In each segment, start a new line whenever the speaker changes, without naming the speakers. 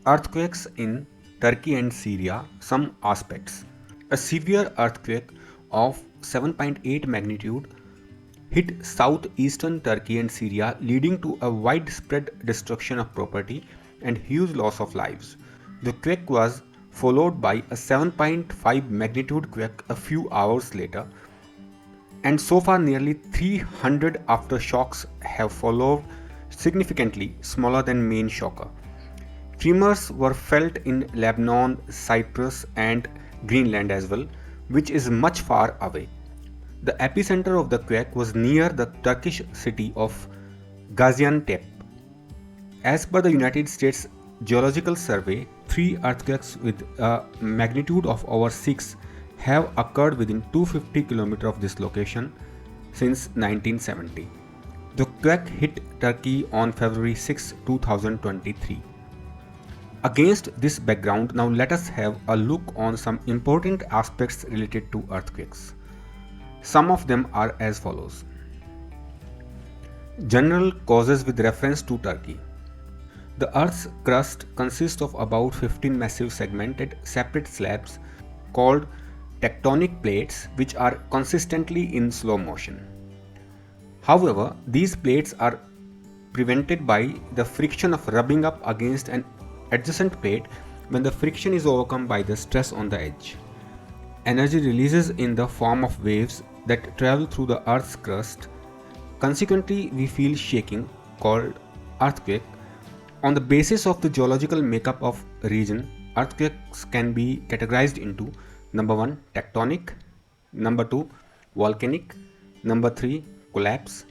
Earthquakes in Turkey and Syria, some aspects. A severe earthquake of 7.8 magnitude hit southeastern Turkey and Syria, leading to a widespread destruction of property and huge loss of lives. The quake was followed by a 7.5 magnitude quake a few hours later, and so far nearly 300 aftershocks have followed, significantly smaller than main shocker. Tremors were felt in Lebanon, Cyprus, and Greenland as well, which is much far away. The epicenter of the quake was near the Turkish city of Gaziantep. As per the United States Geological Survey, three earthquakes with a magnitude of over 6 have occurred within 250 km of this location since 1970. The quake hit Turkey on February 6, 2023. Against this background, now let us have a look on some important aspects related to earthquakes. Some of them are as follows. General causes with reference to Turkey. The Earth's crust consists of about 15 massive segmented separate slabs called tectonic plates, which are consistently in slow motion. However, these plates are prevented by the friction of rubbing up against an adjacent plate. When the friction is overcome by the stress on the edge, energy releases in the form of waves that travel through the Earth's crust. Consequently, we feel shaking called earthquake. On the basis of the geological makeup of a region, earthquakes can be categorized into number 1 tectonic, number 2 volcanic, number 3 collapse,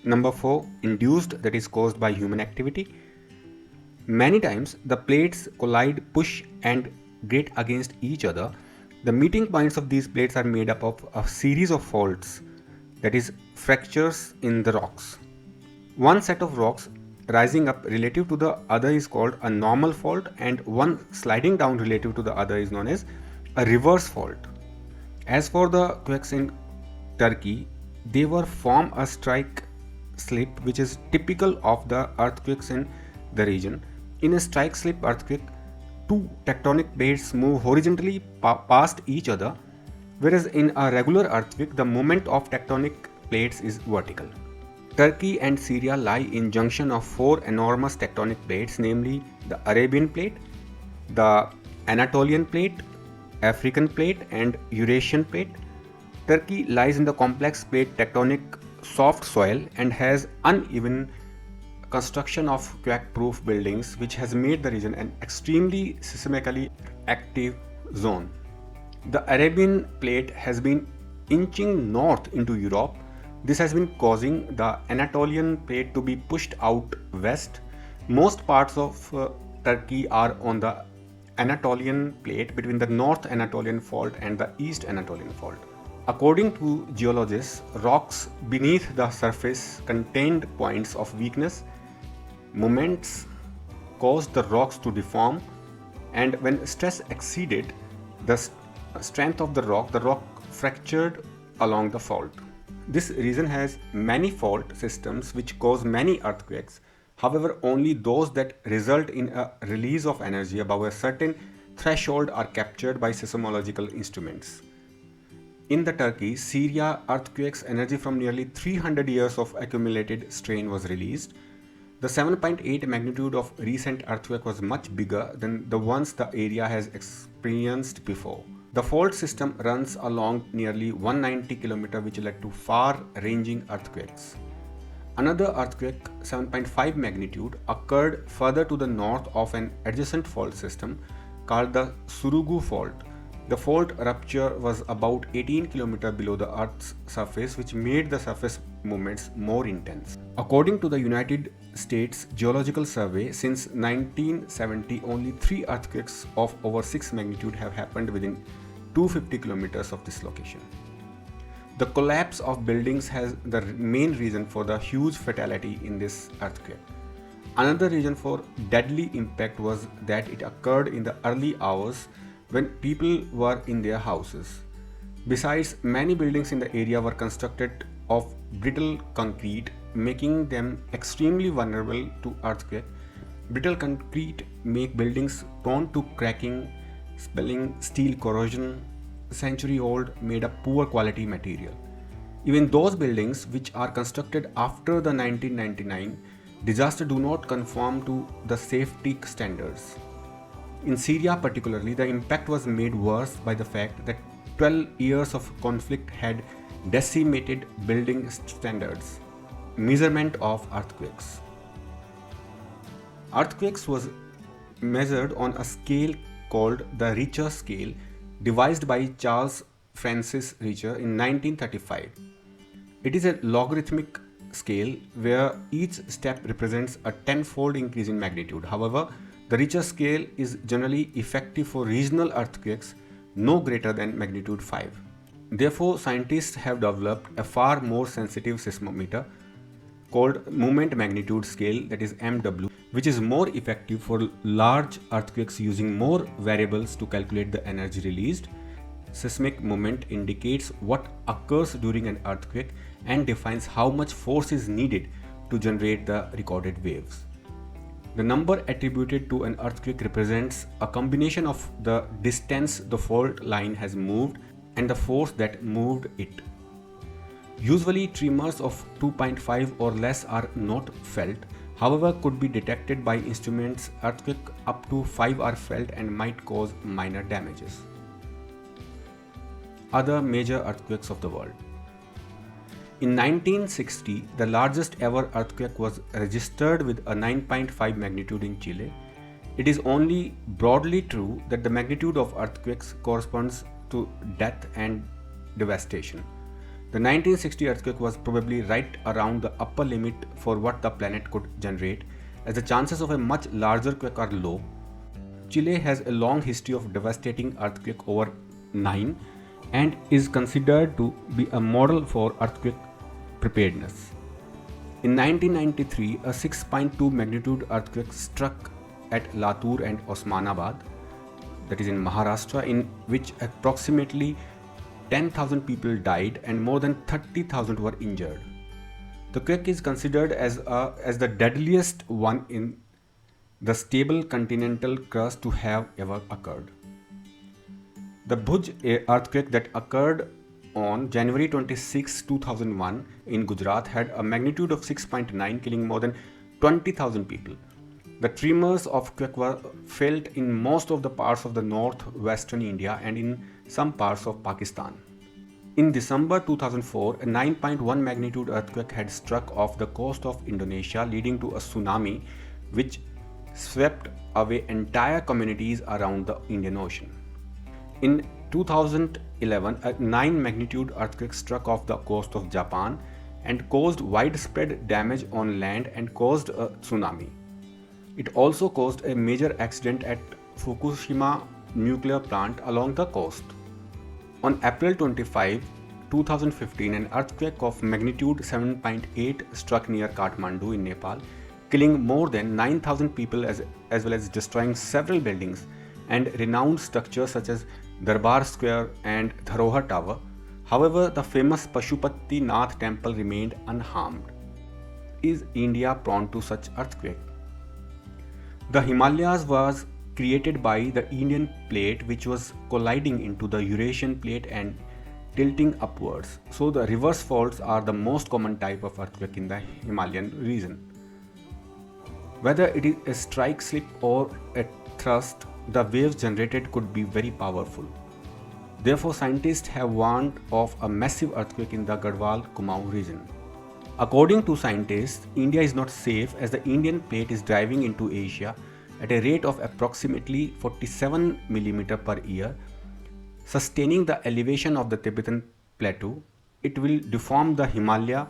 number 4 induced, that is caused by human activity. Many times the plates collide, push and grate against each other. The meeting points of these plates are made up of a series of faults, that is fractures in the rocks. One set of rocks rising up relative to the other is called a normal fault, and one sliding down relative to the other is known as a reverse fault. As for the quakes in Turkey, they were form a strike slip, which is typical of the earthquakes in the region. In a strike slip earthquake, two tectonic plates move horizontally past each other, whereas in a regular earthquake, the movement of tectonic plates is vertical. Turkey and Syria lie in junction of four enormous tectonic plates, namely the Arabian plate, the Anatolian plate, African plate, and Eurasian plate. Turkey lies in the complex plate tectonic soft soil and has uneven construction of quake-proof buildings, which has made the region an extremely seismically active zone. The Arabian plate has been inching north into Europe. This has been causing the Anatolian plate to be pushed out west. Most parts of Turkey are on the Anatolian plate between the North Anatolian Fault and the East Anatolian Fault. According to geologists, rocks beneath the surface contained points of weakness. Moments caused the rocks to deform, and when stress exceeded the strength of the rock fractured along the fault. This region has many fault systems which cause many earthquakes. However, only those that result in a release of energy above a certain threshold are captured by seismological instruments. In the Turkey, Syria earthquakes, energy from nearly 300 years of accumulated strain was released. The 7.8 magnitude of recent earthquake was much bigger than the ones the area has experienced before. The fault system runs along nearly 190 km, which led to far-ranging earthquakes. Another earthquake, 7.5 magnitude, occurred further to the north of an adjacent fault system called the Surugu Fault. The fault rupture was about 18 km below the Earth's surface, which made the surface movements more intense. According to the United States Geological Survey, since 1970, only 3 earthquakes of over 6 magnitude have happened within 250 km of this location. The collapse of buildings has the main reason for the huge fatality in this earthquake. Another reason for deadly impact was that it occurred in the early hours when people were in their houses. Besides, many buildings in the area were constructed of brittle concrete, making them extremely vulnerable to earthquake. Brittle concrete make buildings prone to cracking, spilling, steel corrosion, century-old made a poor quality material. Even those buildings which are constructed after the 1999 disaster do not conform to the safety standards. In Syria particularly, the impact was made worse by the fact that 12 years of conflict had decimated building standards. Measurement of earthquakes. Earthquakes was measured on a scale called the Richter scale, devised by Charles Francis Richter in 1935. It is a logarithmic scale where each step represents a tenfold increase in magnitude. However, the Richter scale is generally effective for regional earthquakes no greater than magnitude 5. Therefore, scientists have developed a far more sensitive seismometer called moment magnitude scale, that is MW, which is more effective for large earthquakes using more variables to calculate the energy released. Seismic moment indicates what occurs during an earthquake and defines how much force is needed to generate the recorded waves. The number attributed to an earthquake represents a combination of the distance the fault line has moved and the force that moved it. Usually, tremors of 2.5 or less are not felt, however, could be detected by instruments. Earthquake up to 5 are felt and might cause minor damages. Other major earthquakes of the world. In 1960, the largest ever earthquake was registered with a 9.5 magnitude in Chile. It is only broadly true that the magnitude of earthquakes corresponds to death and devastation. The 1960 earthquake was probably right around the upper limit for what the planet could generate, as the chances of a much larger quake are low. Chile has a long history of devastating earthquake, over 9, and is considered to be a model for earthquake preparedness. In 1993, a 6.2 magnitude earthquake struck at Latur and Osmanabad, that is in Maharashtra, in which approximately 10,000 people died and more than 30,000 were injured. The quake is considered as the deadliest one in the stable continental crust to have ever occurred. The Bhuj earthquake that occurred on January 26, 2001 in Gujarat had a magnitude of 6.9, killing more than 20,000 people. The tremors of quake were felt in most of the parts of the northwestern India and in some parts of Pakistan. In December 2004, a 9.1 magnitude earthquake had struck off the coast of Indonesia, leading to a tsunami which swept away entire communities around the Indian Ocean. In 2011, a 9 magnitude earthquake struck off the coast of Japan and caused widespread damage on land and caused a tsunami. It also caused a major accident at Fukushima nuclear plant along the coast. On April 25, 2015, an earthquake of magnitude 7.8 struck near Kathmandu in Nepal, killing more than 9,000 people as well as destroying several buildings and renowned structures such as Darbar Square and Dharohar Tower. However, the famous Pashupati Nath temple remained unharmed. Is India prone to such earthquake? The Himalayas was created by the Indian plate, which was colliding into the Eurasian plate and tilting upwards. So the reverse faults are the most common type of earthquake in the Himalayan region. Whether it is a strike slip or a thrust, the waves generated could be very powerful. Therefore, scientists have warned of a massive earthquake in the Garhwal Kumaon region. According to scientists, India is not safe as the Indian plate is driving into Asia at a rate of approximately 47 mm per year, sustaining the elevation of the Tibetan plateau. It will deform the Himalaya,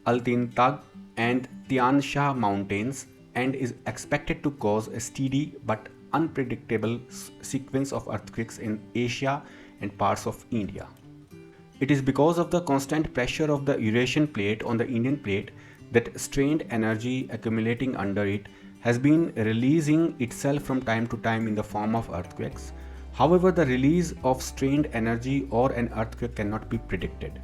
Altintag and Tian Sha mountains and is expected to cause a steady but unpredictable sequence of earthquakes in Asia and parts of India. It is because of the constant pressure of the Eurasian plate on the Indian plate that strained energy accumulating under it has been releasing itself from time to time in the form of earthquakes. However, the release of strained energy or an earthquake cannot be predicted.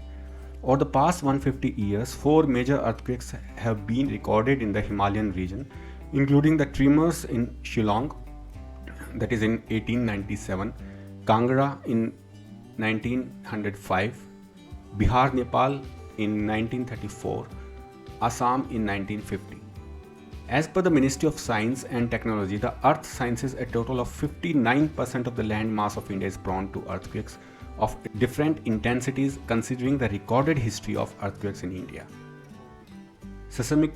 Over the past 150 years, 4 major earthquakes have been recorded in the Himalayan region, including the tremors in Shillong, that is in 1897, Kangra in 1905, Bihar, Nepal in 1934, Assam in 1950. As per the Ministry of Science and Technology, the Earth Sciences, a total of 59% of the land mass of India is prone to earthquakes of different intensities considering the recorded history of earthquakes in India. Seismic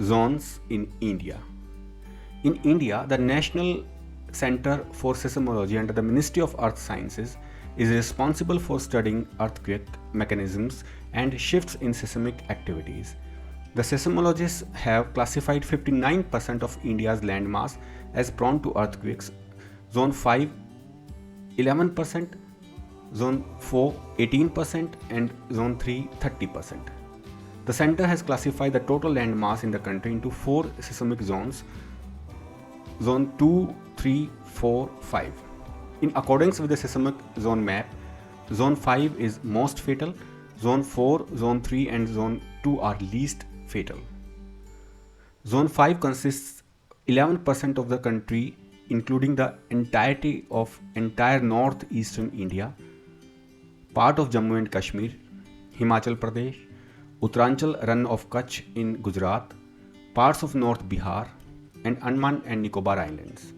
zones in India. In India, the National Center for Seismology under the Ministry of Earth Sciences is responsible for studying earthquake mechanisms and shifts in seismic activities. The seismologists have classified 59% of India's landmass as prone to earthquakes, Zone 5 11%, Zone 4 18%, and Zone 3 30%. The center has classified the total landmass in the country into 4 seismic zones, Zone 2, 3, 4, 5. In accordance with the seismic zone map, Zone 5 is most fatal, Zone 4, Zone 3 and Zone 2 are least fatal. Zone 5 consists 11% of the country, including the entirety of entire northeastern India, part of Jammu and Kashmir, Himachal Pradesh, Uttaranchal Rann of Kutch in Gujarat, parts of North Bihar, and Andaman and Nicobar Islands.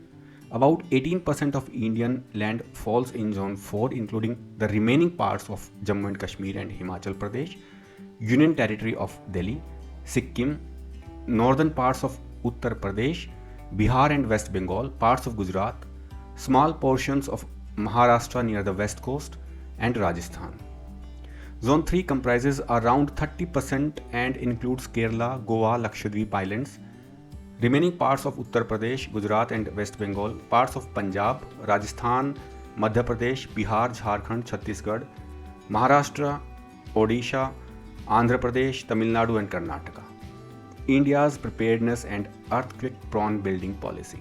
About 18% of Indian land falls in Zone 4, including the remaining parts of Jammu and Kashmir and Himachal Pradesh, Union Territory of Delhi, Sikkim, northern parts of Uttar Pradesh, Bihar and West Bengal, parts of Gujarat, small portions of Maharashtra near the west coast, and Rajasthan. Zone 3 comprises around 30% and includes Kerala, Goa, Lakshadweep Islands, remaining parts of Uttar Pradesh, Gujarat and West Bengal, parts of Punjab, Rajasthan, Madhya Pradesh, Bihar, Jharkhand, Chhattisgarh, Maharashtra, Odisha, Andhra Pradesh, Tamil Nadu and Karnataka. India's preparedness and earthquake-prone building policy.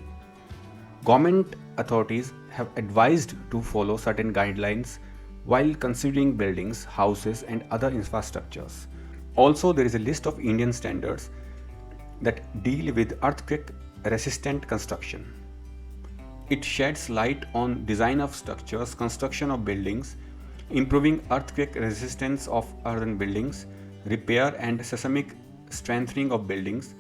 Government authorities have advised to follow certain guidelines while considering buildings, houses and other infrastructures. Also, there is a list of Indian standards that deal with earthquake-resistant construction. It sheds light on design of structures, construction of buildings, improving earthquake resistance of earthen buildings, repair and seismic strengthening of buildings.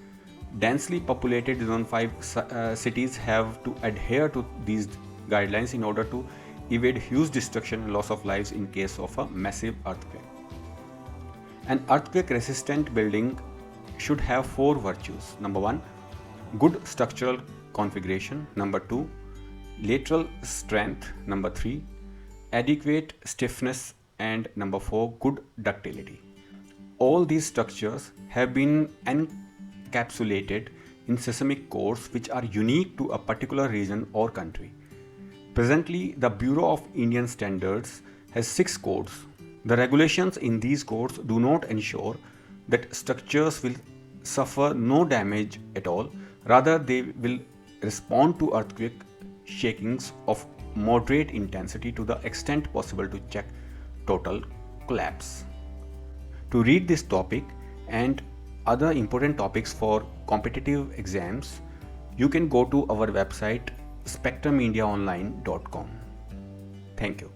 Densely populated Zone 5 cities have to adhere to these guidelines in order to evade huge destruction and loss of lives in case of a massive earthquake. An earthquake resistant building should have 4 virtues. Number 1, good structural configuration. Number 2, lateral strength. Number 3, adequate stiffness. And number 4, good ductility. All these structures have been encapsulated in seismic codes which are unique to a particular region or country. Presently, the Bureau of Indian Standards has 6 codes. The regulations in these codes do not ensure that structures will suffer no damage at all. Rather, they will respond to earthquake shakings of moderate intensity to the extent possible to check total collapse. To read this topic and other important topics for competitive exams, you can go to our website spectrumindiaonline.com. Thank you.